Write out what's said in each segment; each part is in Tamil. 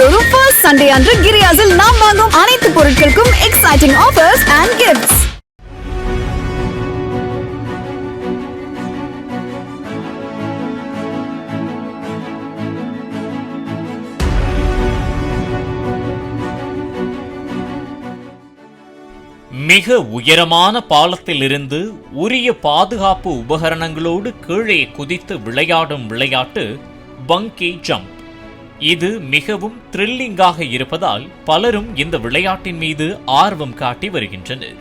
மாதந்தோறும் ஃபர்ஸ்ட் சண்டே அன்று கிரியாஸில் நாம் வாங்கும் அனைத்து பொருட்களுக்கும் எக்ஸைட்டிங் ஆஃபர்ஸ் அண்ட் கிஃப்ட்ஸ். மிக உயரமான பாலத்திலிருந்து உரிய பாதுகாப்பு உபகரணங்களோடு கீழே குதித்து விளையாடும் விளையாட்டு பங்கி ஜம்ப். இது மிகவும் த்ரில்லிங்காக இருப்பதால் பலரும் இந்த விளையாட்டின் மீது ஆர்வம் காட்டி வருகின்றனர்.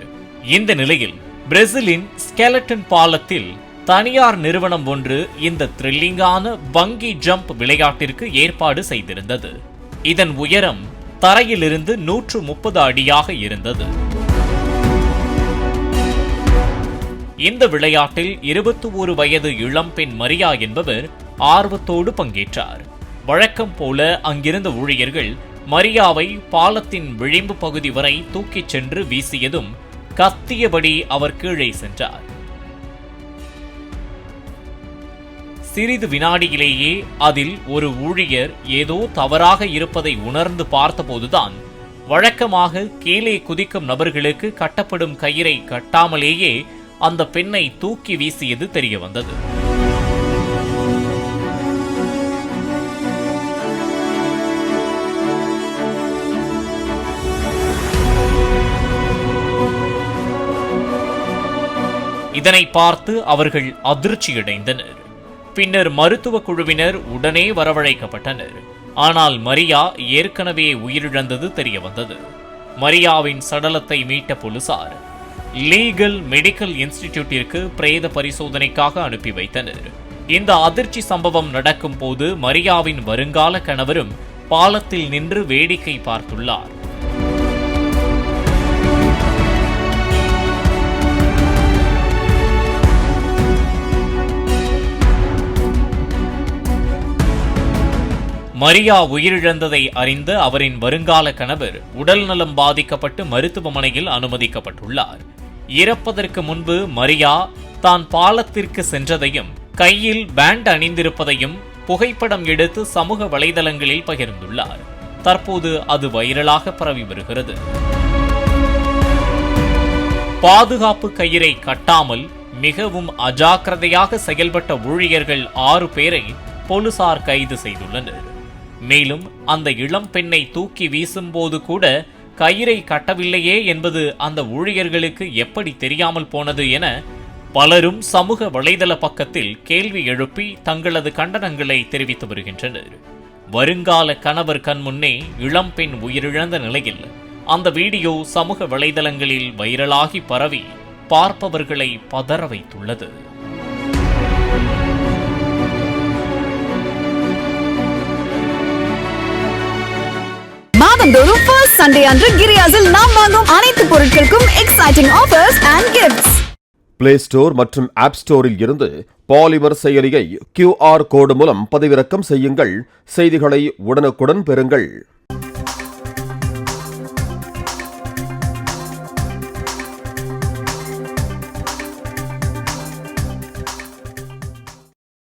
இந்த நிலையில் பிரேசிலின் ஸ்கெலட்டன் பாலத்தில் தனியார் நிறுவனம் ஒன்று இந்த த்ரில்லிங்கான பங்கி ஜம்ப் விளையாட்டிற்கு ஏற்பாடு செய்திருந்தது. இதன் உயரம் தரையிலிருந்து 130 அடியாக இருந்தது. இந்த விளையாட்டில் 21 வயது இளம்பெண் மரியா என்பவர் ஆர்வத்தோடு பங்கேற்றார். வழக்கம் போல அங்கிருந்த ஊழியர்கள் மரியாவை பாலத்தின் விளிம்பு பகுதி வரை தூக்கிச் சென்று வீசியதும் கத்தியபடி அவர் கீழே சென்றார். சிறிது வினாடியிலேயே அதில் ஒரு ஊழியர் ஏதோ தவறாக இருப்பதை உணர்ந்து பார்த்தபோதுதான் வழக்கமாக கீழே குதிக்கும் நபர்களுக்கு கட்டப்படும் கயிறை கட்டாமலேயே அந்த பெண்ணை தூக்கி வீசியது தெரிய வந்தது. இதனை பார்த்து அவர்கள் அதிர்ச்சியடைந்தனர். பின்னர் மருத்துவ குழுவினர் உடனே வரவழைக்கப்பட்டனர். ஆனால் மரியா ஏற்கனவே உயிரிழந்தது தெரிய வந்தது. மரியாவின் சடலத்தை மீட்ட போலீசார் லீகல் மெடிக்கல் இன்ஸ்டிடியூட்டிற்கு பிரேத பரிசோதனைக்காக அனுப்பி வைத்தனர். இந்த அதிர்ச்சி சம்பவம் நடக்கும் போது மரியாவின் வருங்கால கணவரும் பாலத்தில் நின்று வேடிக்கை பார்த்துள்ளார். மரியா உயிரிழந்ததை அறிந்த அவரின் வருங்கால கணவர் உடல்நலம் பாதிக்கப்பட்டு மருத்துவமனையில் அனுமதிக்கப்பட்டுள்ளார். இறப்பதற்கு முன்பு மரியா தான் பாலத்திற்கு சென்றதையும் கையில் பேண்ட் அணிந்திருப்பதையும் புகைப்படம் எடுத்து சமூக வலைதளங்களில் பகிர்ந்துள்ளார். தற்போது அது வைரலாக பரவி வருகிறது. பாதுகாப்பு கயிறை கட்டாமல் மிகவும் அஜாக்கிரதையாக செயல்பட்ட ஊழியர்கள் 6 பேரை போலீசார் கைது செய்துள்ளனர். மேலும் அந்த இளம் பெண்ணை தூக்கி வீசும்போது கூட கயிறை கட்டவில்லையே என்பது அந்த ஊழியர்களுக்கு எப்படி தெரியாமல் போனது என பலரும் சமூக வலைதள பக்கத்தில் கேள்வி எழுப்பி தங்களது கண்டனங்களை தெரிவித்து வருகின்றனர். வருங்கால கணவர் கண்முன்னே இளம்பெண் உயிரிழந்த நிலையில் அந்த வீடியோ சமூக வலைதளங்களில் வைரலாகி பரவி பார்ப்பவர்களை பதற வைத்துள்ளது. மாதந்தோறும் ஃபர்ஸ்ட் சண்டே அன்று கிரியாஸில் நாம் வாங்கும் அனைத்து பொருட்களுக்கும் exciting offers and gifts. Play store மற்றும் ஆப் ஸ்டோரில் இருந்து பாலிமர் செயலியை QR கோடு மூலம் பதிவிறக்கம் செய்யுங்கள். செய்திகளை உடனுக்குடன் பெறுங்கள்.